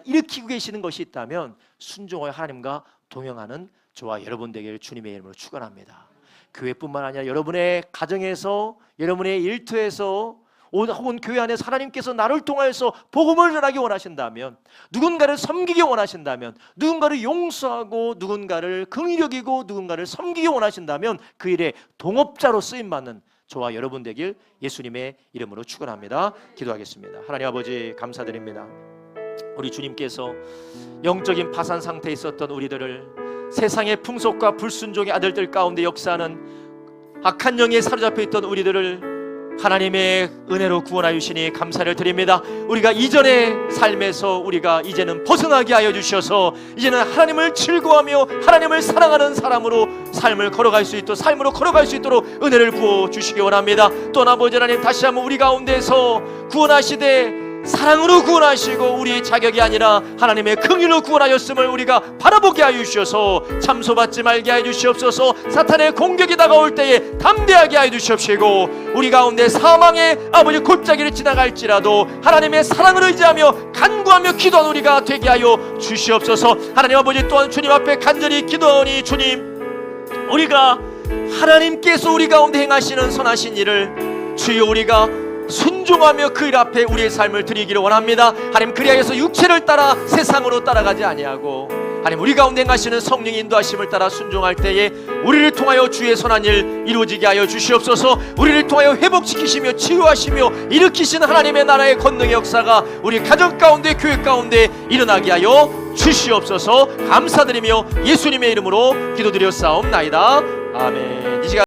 일으키고 계시는 것이 있다면 순종하여 하나님과 동행하는 저와 여러분 되기를 주님의 이름으로 축원합니다. 교회뿐만 아니라 여러분의 가정에서, 여러분의 일터에서, 혹은 교회 안에서 하나님께서 나를 통하여서 복음을 전하기 원하신다면, 누군가를 섬기기 원하신다면, 누군가를 용서하고 누군가를 긍휼히 여기고 누군가를 섬기기 원하신다면 그 일에 동업자로 쓰임받는 저와 여러분 되길 예수님의 이름으로 축원합니다. 기도하겠습니다. 하나님 아버지, 감사드립니다. 우리 주님께서 영적인 파산 상태에 있었던 우리들을 세상의 풍속과 불순종의 아들들 가운데 역사하는 악한 영에 사로잡혀 있던 우리들을 하나님의 은혜로 구원하여 주시니 감사를 드립니다. 우리가 이전의 삶에서 우리가 이제는 벗어나게 하여 주셔서 이제는 하나님을 즐거워하며 하나님을 사랑하는 사람으로 삶으로 걸어갈 수 있도록 은혜를 부어 주시기 원합니다. 또 아버지 하나님, 다시 한번 우리 가운데서 구원하시되 사랑으로 구원하시고 우리의 자격이 아니라 하나님의 긍휼로 구원하였음을 우리가 바라보게 하여 주셔서 참소받지 말게 하여 주시옵소서. 사탄의 공격이 다가올 때에 담대하게 하여 주시옵시고 우리 가운데 사망의 아버지 골짜기를 지나갈지라도 하나님의 사랑을 의지하며 간구하며 기도하는 우리가 되게 하여 주시옵소서. 하나님 아버지, 또한 주님 앞에 간절히 기도하니 주님, 우리가 하나님께서 우리 가운데 행하시는 선하신 일을 주여 우리가 순종하며 그 일 앞에 우리의 삶을 드리기를 원합니다. 하나님, 그리하여서 육체를 따라 세상으로 따라가지 아니하고 하나님 우리 가운데 행하시는 성령의 인도하심을 따라 순종할 때에 우리를 통하여 주의 선한 일 이루어지게 하여 주시옵소서. 우리를 통하여 회복시키시며 치유하시며 일으키시는 하나님의 나라의 권능의 역사가 우리 가정 가운데 교회 가운데 일어나게 하여 주시옵소서. 감사드리며 예수님의 이름으로 기도드렸사옵나이다. 아멘. 이 시간